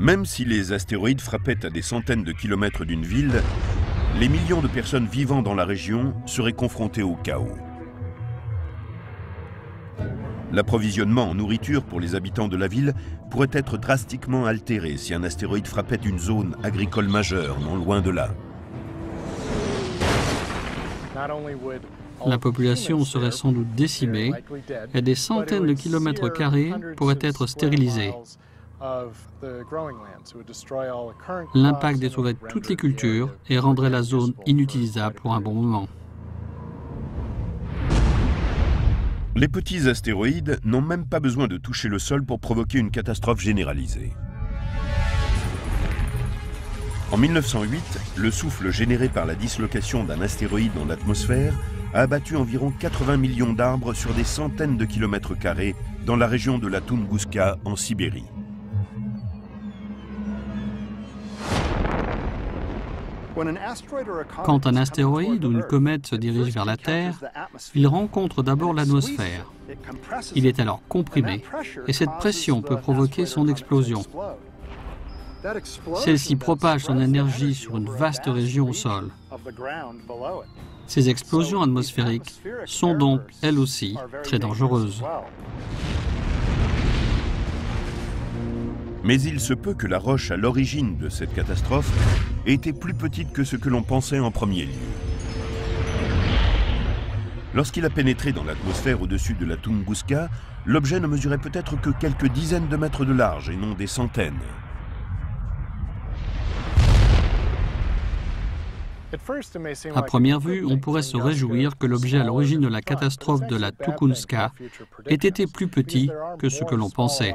Même si les astéroïdes frappaient à des centaines de kilomètres d'une ville, les millions de personnes vivant dans la région seraient confrontées au chaos. L'approvisionnement en nourriture pour les habitants de la ville pourrait être drastiquement altéré si un astéroïde frappait une zone agricole majeure, non loin de là. La population serait sans doute décimée et des centaines de kilomètres carrés pourraient être stérilisés. L'impact détruirait toutes les cultures et rendrait la zone inutilisable pour un bon moment. Les petits astéroïdes n'ont même pas besoin de toucher le sol pour provoquer une catastrophe généralisée. En 1908, le souffle généré par la dislocation d'un astéroïde dans l'atmosphère a abattu environ 80 millions d'arbres sur des centaines de kilomètres carrés dans la région de la Tunguska en Sibérie. Quand un astéroïde ou une comète se dirige vers la Terre, il rencontre d'abord l'atmosphère. Il est alors comprimé et cette pression peut provoquer son explosion. Celle-ci propage son énergie sur une vaste région au sol. Ces explosions atmosphériques sont donc, elles aussi, très dangereuses. Mais il se peut que la roche à l'origine de cette catastrophe ait été plus petite que ce que l'on pensait en premier lieu. Lorsqu'il a pénétré dans l'atmosphère au-dessus de la Tunguska, l'objet ne mesurait peut-être que quelques dizaines de mètres de large et non des centaines. À première vue, on pourrait se réjouir que l'objet à l'origine de la catastrophe de la Tunguska ait été plus petit que ce que l'on pensait.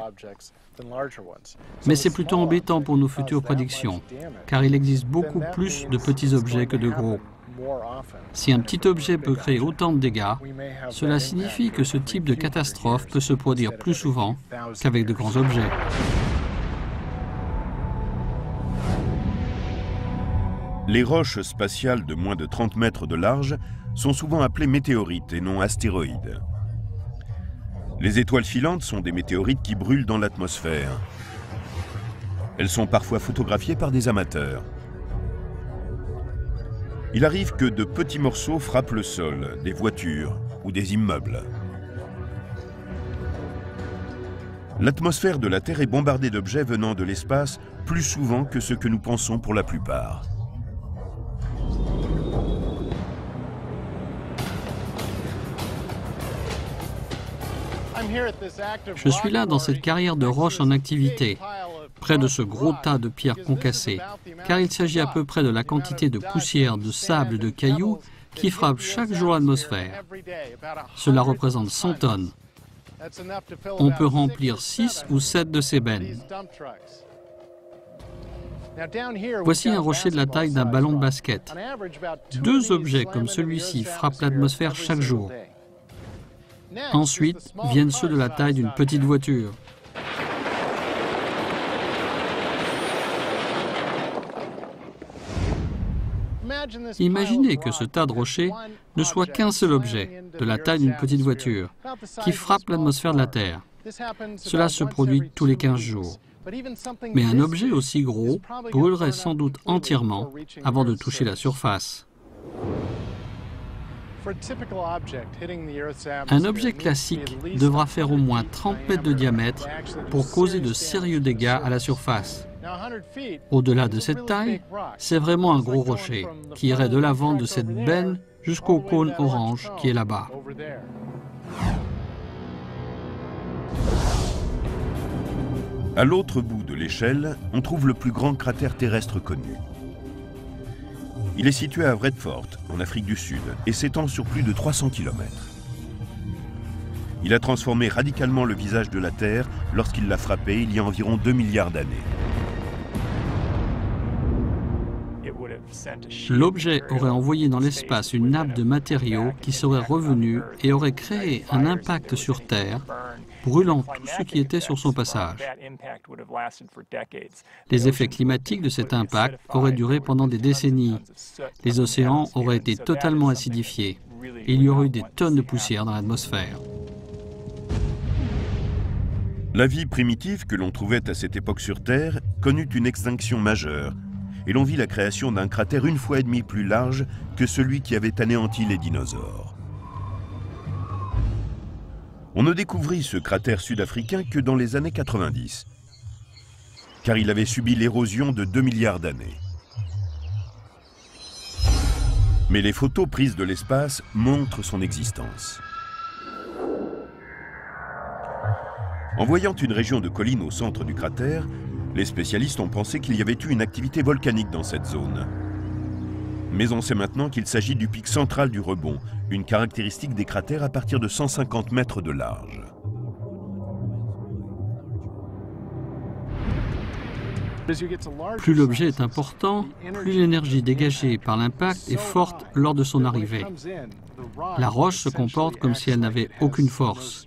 Mais c'est plutôt embêtant pour nos futures prédictions, car il existe beaucoup plus de petits objets que de gros. Si un petit objet peut créer autant de dégâts, cela signifie que ce type de catastrophe peut se produire plus souvent qu'avec de grands objets. Les roches spatiales de moins de 30 mètres de large sont souvent appelées météorites et non astéroïdes. Les étoiles filantes sont des météorites qui brûlent dans l'atmosphère. Elles sont parfois photographiées par des amateurs. Il arrive que de petits morceaux frappent le sol, des voitures ou des immeubles. L'atmosphère de la Terre est bombardée d'objets venant de l'espace plus souvent que ce que nous pensons pour la plupart. Je suis là dans cette carrière de roches en activité, près de ce gros tas de pierres concassées, car il s'agit à peu près de la quantité de poussière, de sable et de cailloux qui frappent chaque jour l'atmosphère. Cela représente 100 tonnes. On peut remplir 6 ou 7 de ces bennes. Voici un rocher de la taille d'un ballon de basket. 2 objets comme celui-ci frappent l'atmosphère chaque jour. Ensuite viennent ceux de la taille d'une petite voiture. Imaginez que ce tas de rochers ne soit qu'un seul objet, de la taille d'une petite voiture, qui frappe l'atmosphère de la Terre. Cela se produit tous les 15 jours. Mais un objet aussi gros brûlerait sans doute entièrement avant de toucher la surface. Un objet classique devra faire au moins 30 mètres de diamètre pour causer de sérieux dégâts à la surface. Au-delà de cette taille, c'est vraiment un gros rocher qui irait de l'avant de cette benne jusqu'au cône orange qui est là-bas. À l'autre bout de l'échelle, on trouve le plus grand cratère terrestre connu. Il est situé à Vredefort, en Afrique du Sud, et s'étend sur plus de 300 km. Il a transformé radicalement le visage de la Terre lorsqu'il l'a frappé il y a environ 2 milliards d'années. L'objet aurait envoyé dans l'espace une nappe de matériaux qui serait revenue et aurait créé un impact sur Terre, brûlant tout ce qui était sur son passage. Les effets climatiques de cet impact auraient duré pendant des décennies. Les océans auraient été totalement acidifiés. Il y aurait eu des tonnes de poussière dans l'atmosphère. La vie primitive que l'on trouvait à cette époque sur Terre connut une extinction majeure et l'on vit la création d'un cratère 1,5 fois plus large que celui qui avait anéanti les dinosaures. On ne découvrit ce cratère sud-africain que dans les années 90, car il avait subi l'érosion de 2 milliards d'années. Mais les photos prises de l'espace montrent son existence. En voyant une région de collines au centre du cratère, les spécialistes ont pensé qu'il y avait eu une activité volcanique dans cette zone. Mais on sait maintenant qu'il s'agit du pic central du rebond, une caractéristique des cratères à partir de 150 mètres de large. Plus l'objet est important, plus l'énergie dégagée par l'impact est forte lors de son arrivée. La roche se comporte comme si elle n'avait aucune force.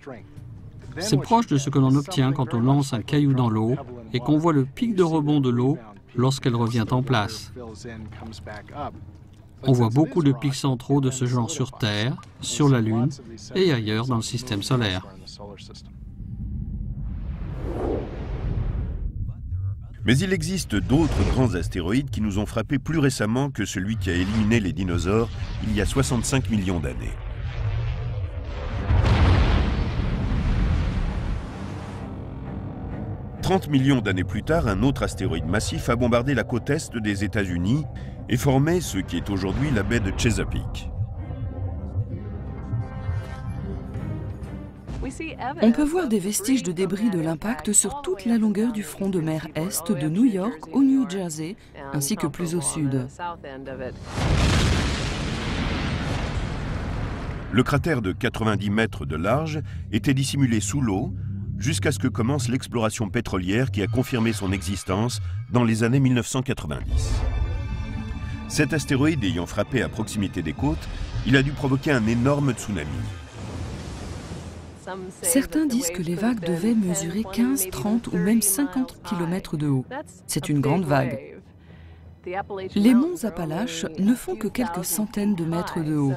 C'est proche de ce que l'on obtient quand on lance un caillou dans l'eau et qu'on voit le pic de rebond de l'eau lorsqu'elle revient en place. On voit beaucoup de pics centraux de ce genre sur Terre, sur la Lune et ailleurs dans le système solaire. Mais il existe d'autres grands astéroïdes qui nous ont frappés plus récemment que celui qui a éliminé les dinosaures il y a 65 millions d'années. « 30 millions d'années plus tard, un autre astéroïde massif a bombardé la côte est des États-Unis et formé ce qui est aujourd'hui la baie de Chesapeake. On peut voir des vestiges de débris de l'impact sur toute la longueur du front de mer Est de New York au New Jersey, ainsi que plus au sud. Le cratère de 90 mètres de large était dissimulé sous l'eau jusqu'à ce que commence l'exploration pétrolière qui a confirmé son existence dans les années 1990. Cet astéroïde ayant frappé à proximité des côtes, il a dû provoquer un énorme tsunami. Certains disent que les vagues devaient mesurer 15, 30 ou même 50 km de haut. C'est une grande vague. Les monts Appalaches ne font que quelques centaines de mètres de haut.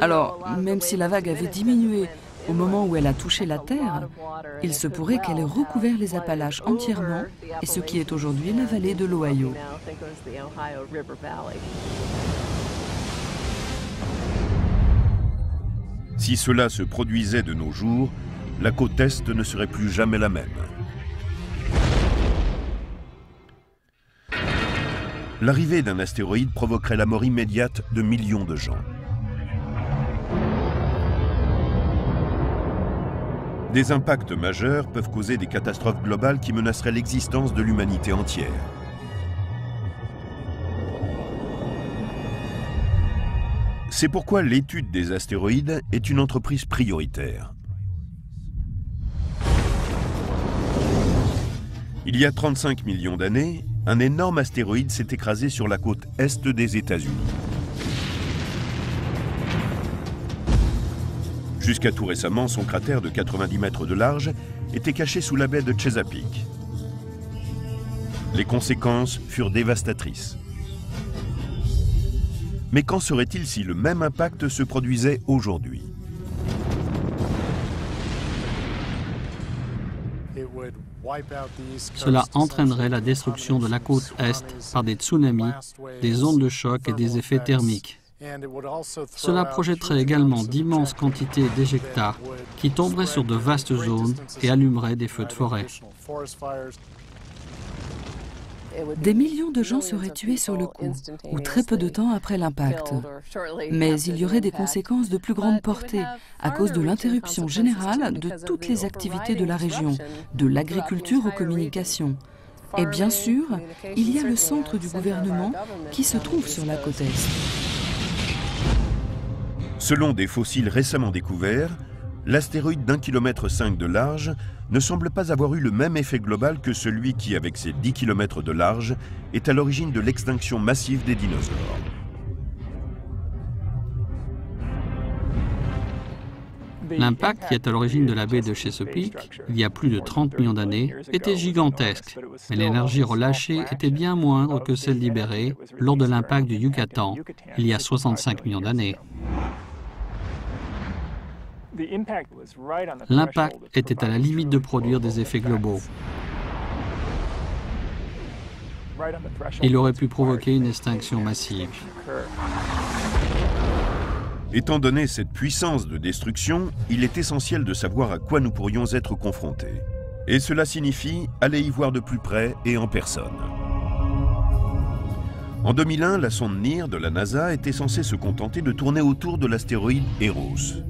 Alors, même si la vague avait diminué au moment où elle a touché la Terre, il se pourrait qu'elle ait recouvert les Appalaches entièrement et ce qui est aujourd'hui la vallée de l'Ohio. Si cela se produisait de nos jours, la côte Est ne serait plus jamais la même. L'arrivée d'un astéroïde provoquerait la mort immédiate de millions de gens. Des impacts majeurs peuvent causer des catastrophes globales qui menaceraient l'existence de l'humanité entière. C'est pourquoi l'étude des astéroïdes est une entreprise prioritaire. Il y a 35 millions d'années, un énorme astéroïde s'est écrasé sur la côte est des États-Unis. Jusqu'à tout récemment, son cratère de 90 mètres de large était caché sous la baie de Chesapeake. Les conséquences furent dévastatrices. Mais qu'en serait-il si le même impact se produisait aujourd'hui? Cela entraînerait la destruction de la côte Est par des tsunamis, des ondes de choc et des effets thermiques. Cela projetterait également d'immenses quantités d'éjecta qui tomberaient sur de vastes zones et allumeraient des feux de forêt. Des millions de gens seraient tués sur le coup, ou très peu de temps après l'impact. Mais il y aurait des conséquences de plus grande portée, à cause de l'interruption générale de toutes les activités de la région, de l'agriculture aux communications. Et bien sûr, il y a le centre du gouvernement qui se trouve sur la côte Est. Selon des fossiles récemment découverts, l'astéroïde d'1,5 km de large ne semble pas avoir eu le même effet global que celui qui, avec ses 10 km de large, est à l'origine de l'extinction massive des dinosaures. L'impact qui est à l'origine de la baie de Chesapeake, il y a plus de 30 millions d'années, était gigantesque, mais l'énergie relâchée était bien moindre que celle libérée lors de l'impact du Yucatan, il y a 65 millions d'années. L'impact était à la limite de produire des effets globaux. Il aurait pu provoquer une extinction massive. Étant donné cette puissance de destruction, il est essentiel de savoir à quoi nous pourrions être confrontés. Et cela signifie aller y voir de plus près et en personne. En 2001, la sonde NIR de la NASA était censée se contenter de tourner autour de l'astéroïde Eros.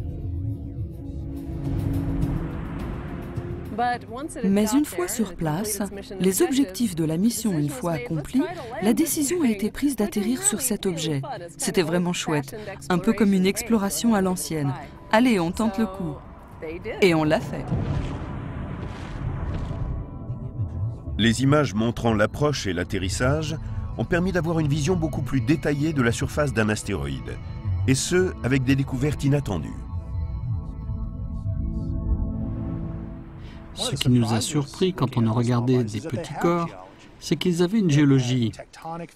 Mais une fois sur place, les objectifs de la mission une fois accomplis, la décision a été prise d'atterrir sur cet objet. C'était vraiment chouette, un peu comme une exploration à l'ancienne. Allez, on tente le coup. Et on l'a fait. Les images montrant l'approche et l'atterrissage ont permis d'avoir une vision beaucoup plus détaillée de la surface d'un astéroïde, et ce, avec des découvertes inattendues. Ce qui nous a surpris quand on a regardé des petits corps, c'est qu'ils avaient une géologie.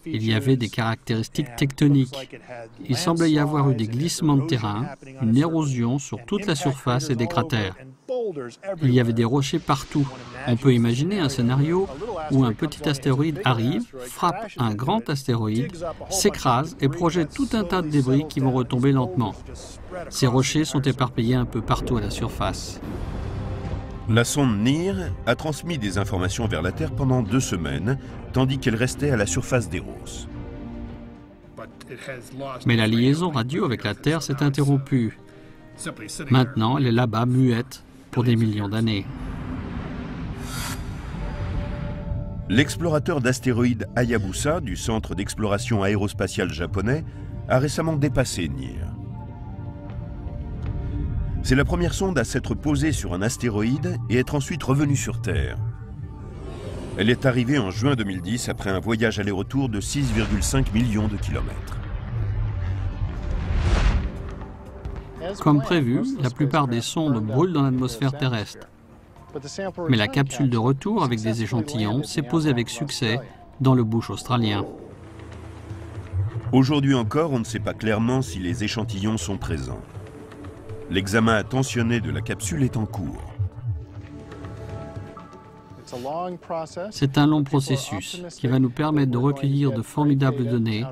Il y avait des caractéristiques tectoniques. Il semblait y avoir eu des glissements de terrain, une érosion sur toute la surface et des cratères. Il y avait des rochers partout. On peut imaginer un scénario où un petit astéroïde arrive, frappe un grand astéroïde, s'écrase et projette tout un tas de débris qui vont retomber lentement. Ces rochers sont éparpillés un peu partout à la surface. La sonde NIR a transmis des informations vers la Terre pendant 2 semaines, tandis qu'elle restait à la surface d'Eros. Mais la liaison radio avec la Terre s'est interrompue. Maintenant, elle est là-bas, muette, pour des millions d'années. L'explorateur d'astéroïdes Hayabusa du Centre d'exploration aérospatiale japonais a récemment dépassé NIR. C'est la première sonde à s'être posée sur un astéroïde et être ensuite revenue sur Terre. Elle est arrivée en juin 2010 après un voyage aller-retour de 6,5 millions de kilomètres. Comme prévu, la plupart des sondes brûlent dans l'atmosphère terrestre. Mais la capsule de retour avec des échantillons s'est posée avec succès dans le bush australien. Aujourd'hui encore, on ne sait pas clairement si les échantillons sont présents. L'examen attentionné de la capsule est en cours. C'est un long processus qui va nous permettre de recueillir de formidables données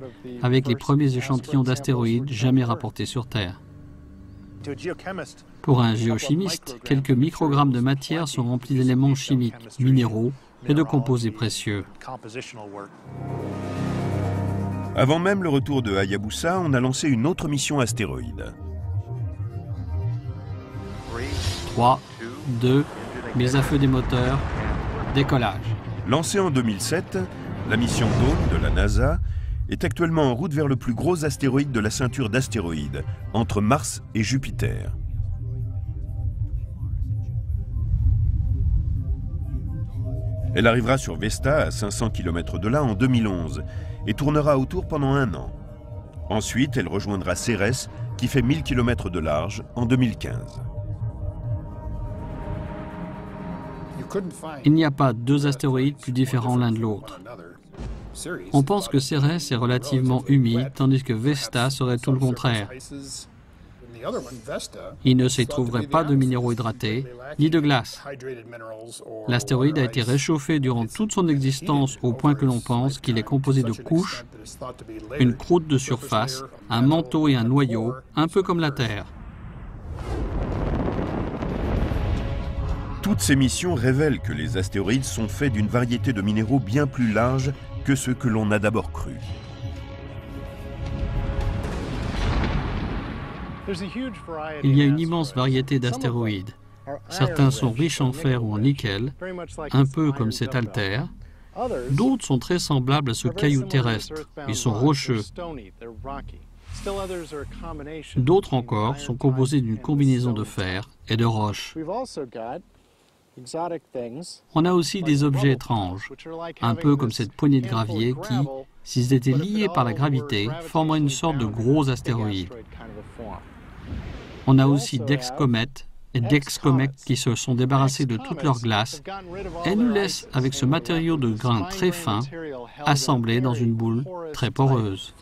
avec les premiers échantillons d'astéroïdes jamais rapportés sur Terre. Pour un géochimiste, quelques microgrammes de matière sont remplis d'éléments chimiques, minéraux et de composés précieux. Avant même le retour de Hayabusa, on a lancé une autre mission astéroïde. 3, 2, mise à feu des moteurs, décollage. Lancée en 2007, la mission Dawn de la NASA est actuellement en route vers le plus gros astéroïde de la ceinture d'astéroïdes, entre Mars et Jupiter. Elle arrivera sur Vesta, à 500 km de là, en 2011, et tournera autour pendant 1 an. Ensuite, elle rejoindra Cérès, qui fait 1000 km de large, en 2015. Il n'y a pas 2 astéroïdes plus différents l'un de l'autre. On pense que Cérès est relativement humide, tandis que Vesta serait tout le contraire. Il ne s'y trouverait pas de minéraux hydratés, ni de glace. L'astéroïde a été réchauffé durant toute son existence au point que l'on pense qu'il est composé de couches, une croûte de surface, un manteau et un noyau, un peu comme la Terre. Toutes ces missions révèlent que les astéroïdes sont faits d'une variété de minéraux bien plus large que ce que l'on a d'abord cru. Il y a une immense variété d'astéroïdes. Certains sont riches en fer ou en nickel, un peu comme cet Altair. D'autres sont très semblables à ce caillou terrestre. Ils sont rocheux. D'autres encore sont composés d'une combinaison de fer et de roches. On a aussi des objets étranges, un peu comme cette poignée de gravier qui, s'ils étaient liés par la gravité, formeraient une sorte de gros astéroïde. On a aussi d'ex-comètes et d'ex-comètes qui se sont débarrassés de toute leur glace et nous laissent avec ce matériau de grain très fin, assemblé dans une boule très poreuse.